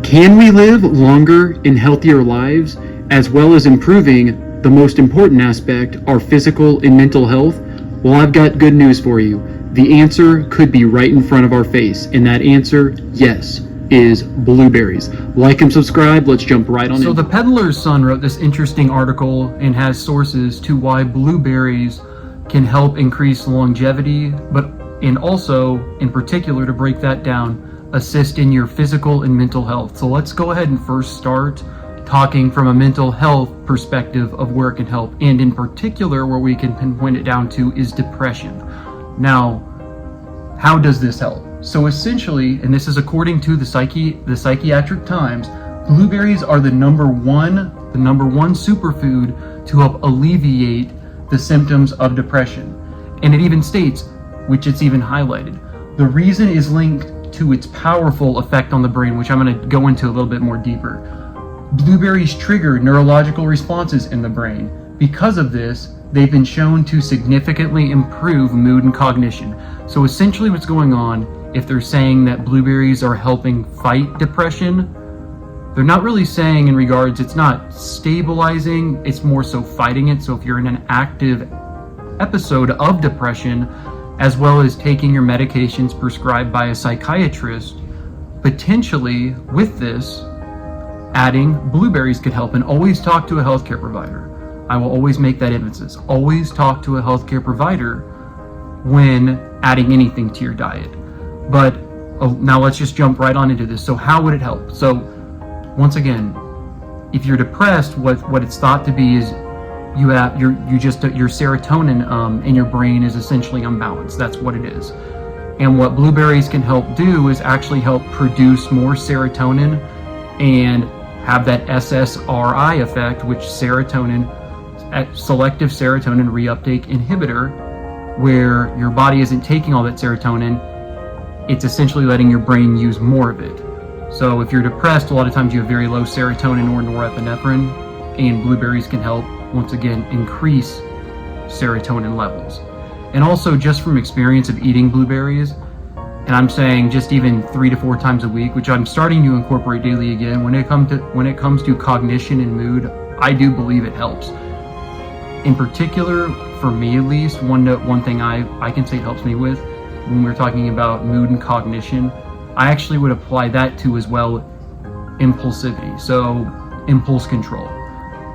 Can we live longer and healthier lives, as well as improving the most important aspect, our physical and mental health? Well, I've got good news for you. The answer could be right in front of our face, and that answer, yes, is blueberries. Like and subscribe. Let's jump right on in. So the Peddler's Son wrote this interesting article and has sources to why blueberries can help increase longevity, and also, in particular, to break that down, assist in your physical and mental health. So let's go ahead and first start talking from a mental health perspective of where it can help, and in particular where we can pinpoint it down to is depression. Now, how does this help? So essentially, and this is according to the Psychiatric Times, blueberries are the number one superfood to help alleviate the symptoms of depression. And it even states, which it's even highlighted, the reason is linked to its powerful effect on the brain, which I'm going to go into a little bit more deeper. Blueberries trigger neurological responses in the brain. Because of this, they've been shown to significantly improve mood and cognition. So essentially what's going on, if they're saying that blueberries are helping fight depression, they're not really saying in regards, it's not stabilizing, it's more so fighting it. So if you're in an active episode of depression, as well as taking your medications prescribed by a psychiatrist, potentially with this, adding blueberries could help. And always talk to a healthcare provider. I will always make that emphasis. Always talk to a healthcare provider when adding anything to your diet. But now let's just jump right on into this. So how would it help? So once again, if you're depressed, what it's thought to be is your serotonin in your brain is essentially unbalanced. That's what it is. And what blueberries can help do is actually help produce more serotonin and have that SSRI effect, which selective serotonin reuptake inhibitor, where your body isn't taking all that serotonin, it's essentially letting your brain use more of it. So if you're depressed, a lot of times you have very low serotonin or norepinephrine, and blueberries can help, once again, increase serotonin levels. And also, just from experience of eating blueberries, and I'm saying just even 3 to 4 times a week, which I'm starting to incorporate daily again, when it comes to cognition and mood, I do believe it helps. In particular, for me at least, one thing I can say it helps me with, when we're talking about mood and cognition, I actually would apply that to as well impulsivity, so impulse control.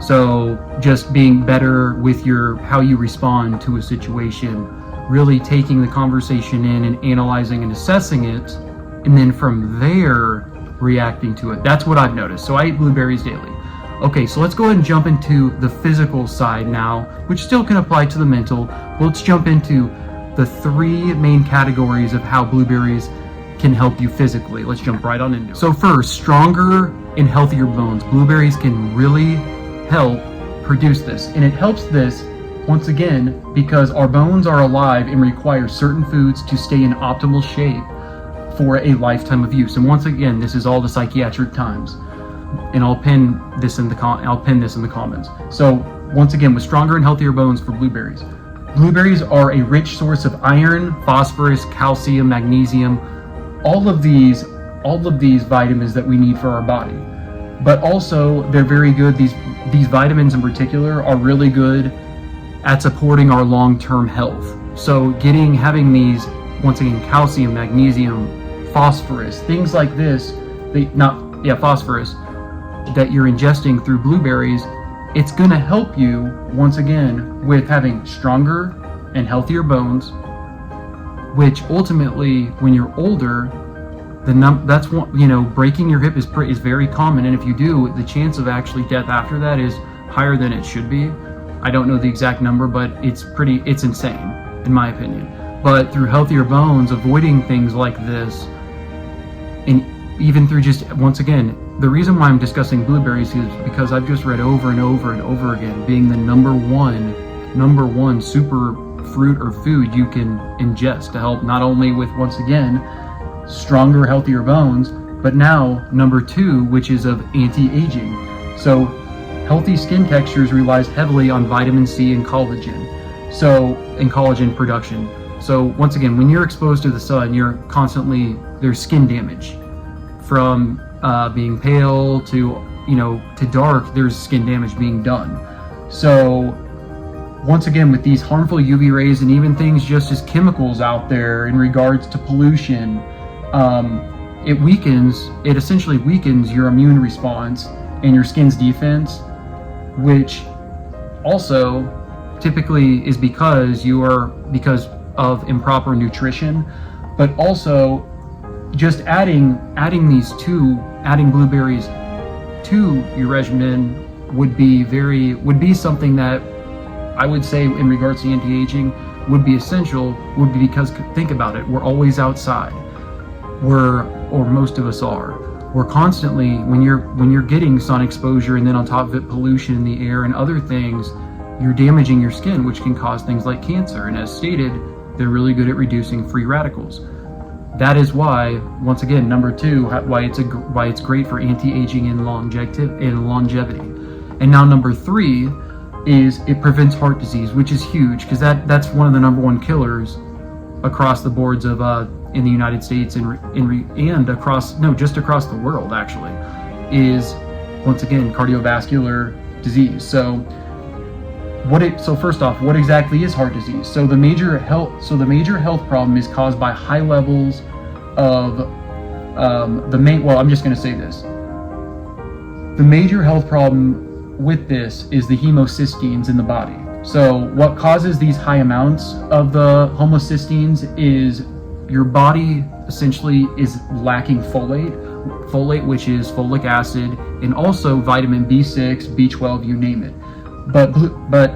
So just being better with how you respond to a situation, really taking the conversation in and analyzing and assessing it, and then from there reacting to it. That's what I've noticed. So I eat blueberries daily. Okay, so let's go ahead and jump into the physical side now, which still can apply to the mental. Let's jump into the 3 main categories of how blueberries can help you physically. Let's jump right on into it. So first, stronger and healthier bones. Blueberries can really help produce this, and it helps this once again because our bones are alive and require certain foods to stay in optimal shape for a lifetime of use. And once again, this is all the Psychiatric Times, and I'll pin this in the comments. So once again, with stronger and healthier bones for blueberries. Blueberries are a rich source of iron, phosphorus, calcium, magnesium, all of these vitamins that we need for our body. But also, they're very good. These vitamins in particular are really good at supporting our long-term health. So having these, once again, calcium, magnesium, phosphorus, things like this, phosphorus, that you're ingesting through blueberries, it's going to help you, once again, with having stronger and healthier bones, which ultimately, when you're older, that's one, breaking your hip is very common, and if you do, the chance of actually death after that is higher than it should be. I don't know the exact number, but it's insane, in my opinion. But through healthier bones, avoiding things like this, and even through just, once again, the reason why I'm discussing blueberries is because I've just read over and over and over again, being the number one super fruit or food you can ingest to help not only with, once again, stronger, healthier bones, but now number 2, which is of anti-aging. So healthy skin textures relies heavily on vitamin C and collagen. And collagen production. So once again, when you're exposed to the sun, there's skin damage from being pale to, to dark, there's skin damage being done. So once again, with these harmful UV rays and even things just as chemicals out there in regards to pollution, it essentially weakens your immune response and your skin's defense, which also typically is because of improper nutrition, but also just adding blueberries to your regimen would be something that I would say in regards to anti-aging would be essential, because think about it, we're always outside. Or most of us are. We're constantly, when you're getting sun exposure and then on top of it pollution in the air and other things, you're damaging your skin, which can cause things like cancer. And as stated, they're really good at reducing free radicals. That is why, once again, number 2, why it's great for anti-aging and longevity. And now number 3 is it prevents heart disease, which is huge, because that's one of the number 1 killers across the boards of in the United States and across the world, actually, is once again cardiovascular disease. So first off, what exactly is heart disease? So the major health problem is caused by high levels of I'm just going to say this. The major health problem with this is the homocysteines in the body. So what causes these high amounts of the homocysteines is your body essentially is lacking folate, which is folic acid, and also vitamin B6, B12, you name it. But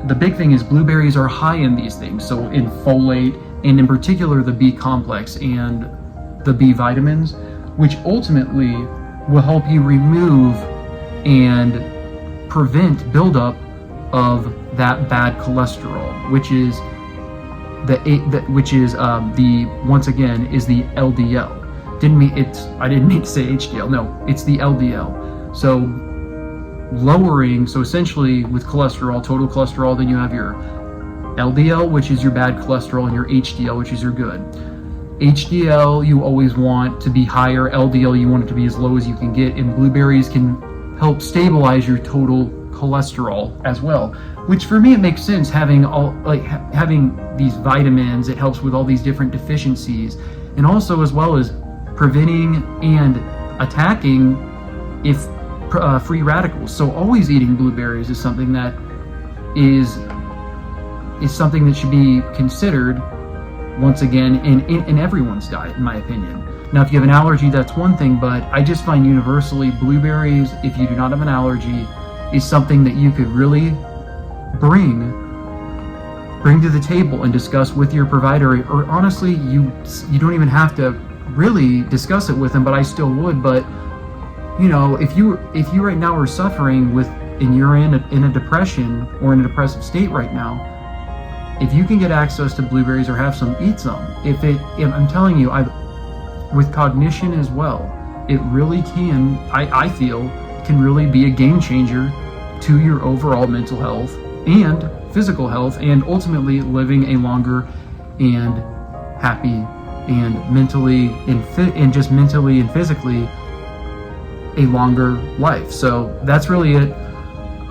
the big thing is blueberries are high in these things. So in folate, and in particular the B complex and the B vitamins, which ultimately will help you remove and prevent buildup of that bad cholesterol, which is the LDL. I didn't mean to say HDL. No, it's the LDL. So essentially with cholesterol, total cholesterol, then you have your LDL, which is your bad cholesterol, and your HDL, which is your good. HDL you always want to be higher, LDL you want it to be as low as you can get, and blueberries can help stabilize your total cholesterol as well, which for me it makes sense. Having these vitamins, it helps with all these different deficiencies, and also as well as preventing and attacking free radicals. So always eating blueberries is something that should be considered, once again, in everyone's diet, in my opinion. Now, if you have an allergy, that's one thing, but I just find universally blueberries, if you do not have an allergy, is something that you could really bring to the table and discuss with your provider. Or honestly, you don't even have to really discuss it with them, but I still would. But if you right now are suffering and you're in a depression or in a depressive state right now, if you can get access to blueberries or have some, eat some. I'm telling you, with cognition as well, it really can, I feel, can really be a game changer to your overall mental health and physical health, and ultimately living a longer and happy and mentally and physically a longer life. So that's really it.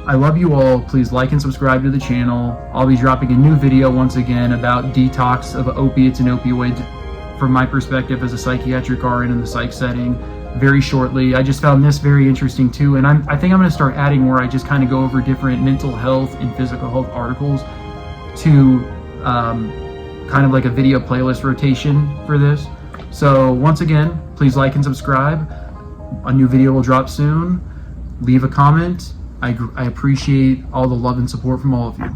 I love you all. Please like and subscribe to the channel. I'll be dropping a new video once again about detox of opiates and opioids from my perspective as a psychiatric RN in the psych setting very shortly. I just found this very interesting too, and I think I'm going to start adding where I just kind of go over different mental health and physical health articles to kind of like a video playlist rotation for this. So once again, please like and subscribe. A new video will drop soon. Leave a comment. I appreciate all the love and support from all of you.